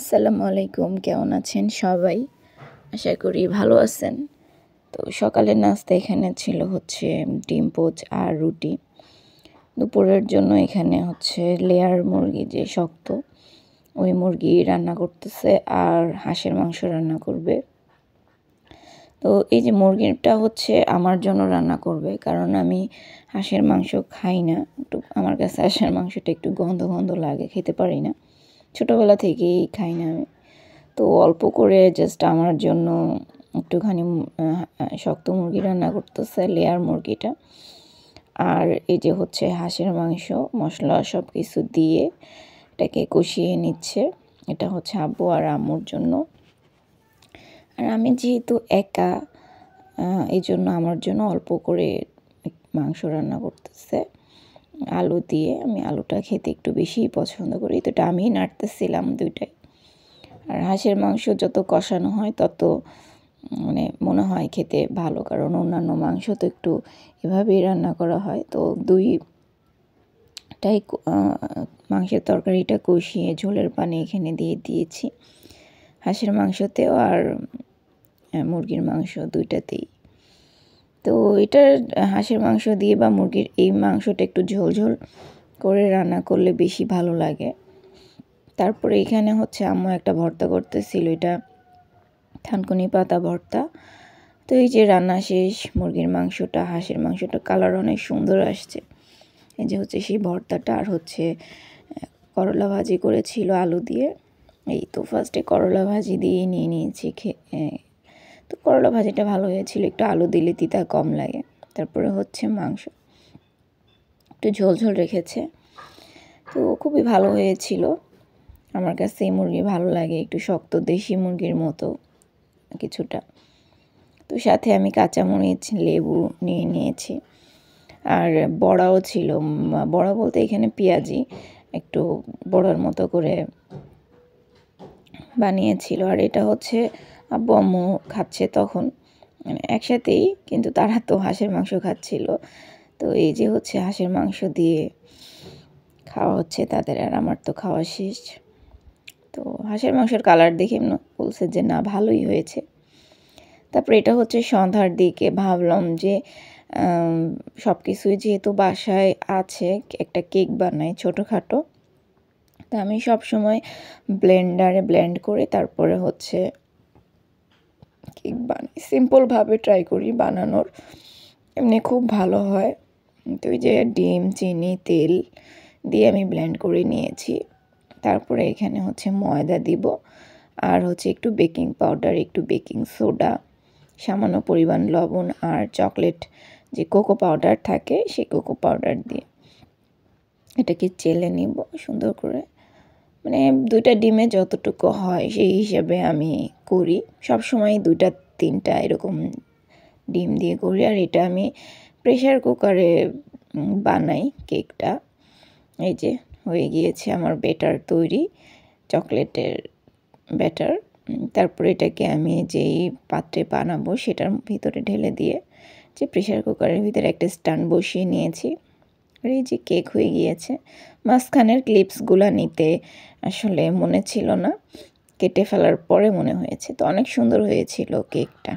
আসসালামু আলাইকুম, কেমন আছেন সবাই? আশা করি ভালো আছেন। তো সকালের নাস্তা এখানে ছিল হচ্ছে ডিম পোচ আর রুটি। দুপুরের জন্য এখানে হচ্ছে লেয়ার মুরগি যে শক্ত, ওই মুরগি রান্না করতেছে আর হাঁসের মাংস রান্না করবে। তো এই যে মুরগিটা হচ্ছে আমার জন্য রান্না করবে, কারণ আমি হাঁসের মাংস খাই না। আমার কাছে হাঁসের মাংসটা একটু গন্ধ গন্ধ লাগে, খেতে পারি না। ছোটোবেলা থেকেই খাই না আমি। তো অল্প করে জাস্ট আমার জন্য একটুখানি শক্ত মুরগি রান্না করতেছে, লেয়ার মুরগিটা। আর এই যে হচ্ছে হাঁসের মাংস, মশলা সব কিছু দিয়ে এটাকে কষিয়ে নিচ্ছে। এটা হচ্ছে আব্বু আর আম্মুর জন্য। আর আমি যেহেতু একা, এই জন্য আমার জন্য অল্প করে মাংস রান্না করতেছে আলু দিয়ে। আমি আলুটা খেতে একটু বেশিই পছন্দ করি, তো এটা আমিই নাড়তেছিলাম দুইটাই। আর হাঁসের মাংস যত কষানো হয় তত মানে মনে হয় খেতে ভালো, কারণ অন্যান্য মাংস তো একটু এভাবেই রান্না করা হয়। তো দুইটাই মাংসের তরকারিটা কষিয়ে ঝোলের পানি এখানে দিয়ে দিয়েছি, হাঁসের মাংসতেও আর মুরগির মাংস দুইটাতেই। তো এটার হাঁসের মাংস দিয়ে বা মুরগির এই মাংসটা একটু ঝোল ঝোল করে রান্না করলে বেশি ভালো লাগে। তারপরে এখানে হচ্ছে আম্মু একটা ভর্তা করতেছিল, এটা থানকুনি পাতা ভর্তা। তো এই যে রান্না শেষ, মুরগির মাংসটা, হাঁসের মাংসটা কালার অনেক সুন্দর আসছে। এই যে হচ্ছে সেই ভর্তাটা, আর হচ্ছে করলা ভাজি করেছিল আলু দিয়ে। এই তো ফার্স্টে করলা ভাজি দিয়ে নিয়ে নিয়েছি। তো করলা ভাজিটা ভালো হয়েছিল, একটু আলু দিলে তিতা কম লাগে। তারপরে হচ্ছে মাংস একটু ঝোল ঝোল রেখেছে, তো খুবই ভালো হয়েছিল। আমার কাছে এই মুরগি ভালো লাগে, একটু শক্ত দেশি মুরগির মতো কিছুটা। তো সাথে আমি কাঁচামরিচ, লেবু নিয়ে নিয়েছি। আর বড়াও ছিল, বড়া বলতে এখানে পেঁয়াজি একটু বড়ার মতো করে বানিয়েছিল। আর এটা হচ্ছে আব্বু আম্মু খাচ্ছে তখন, মানে একসাথেই, কিন্তু তারা তো হাঁসের মাংস খাচ্ছিল। তো এই যে হচ্ছে হাঁসের মাংস দিয়ে খাওয়া হচ্ছে তাদের, আর আমার তো খাওয়া শেষ। তো হাঁসের মাংসের কালার দেখে বলছে যে না, ভালোই হয়েছে। তারপরে এটা হচ্ছে সন্ধ্যার দিকে ভাবলাম যে সব কিছুই যেহেতু বাসায় আছে, একটা কেক বানাই ছোটোখাটো। তা আমি সব সময় ব্লেন্ডারে ব্লেন্ড করে তারপরে হচ্ছে কেক বানাই, সিম্পলভাবে ট্রাই করি বানানোর, এমনি খুব ভালো হয়। তো ওই যে ডিম, চিনি, তেল দিয়ে আমি ব্লেন্ড করে নিয়েছি। তারপরে এখানে হচ্ছে ময়দা দিব, আর হচ্ছে একটু বেকিং পাউডার, একটু বেকিং সোডা, সামান্য পরিমাণ লবণ, আর চকলেট যে কোকো পাউডার থাকে সেই কোকো পাউডার দিয়ে এটাকে চেলে নিব সুন্দর করে। মানে দুইটা ডিমে যতটুকু হয় সেই হিসেবে আমি করি, সবসময় 2-3টা এরকম ডিম দিয়ে করি। আর এটা আমি প্রেশার কুকারে বানাই কেকটা। এই যে হয়ে গিয়েছে আমার ব্যাটার তৈরি, চকলেটের ব্যাটার। তারপরে এটাকে আমি যেই পাত্রে বানাবো সেটার ভিতরে ঢেলে দিয়ে যে প্রেশার কুকারের ভিতরে একটা স্ট্যান্ড বসিয়ে নিয়েছি। আর এই যে কেক হয়ে গিয়েছে। মাঝখানের ক্লিপসগুলো নিতে আসলে মনে ছিল না, কেটে ফেলার পরে মনে হয়েছে। তো অনেক সুন্দর হয়েছিল কেকটা।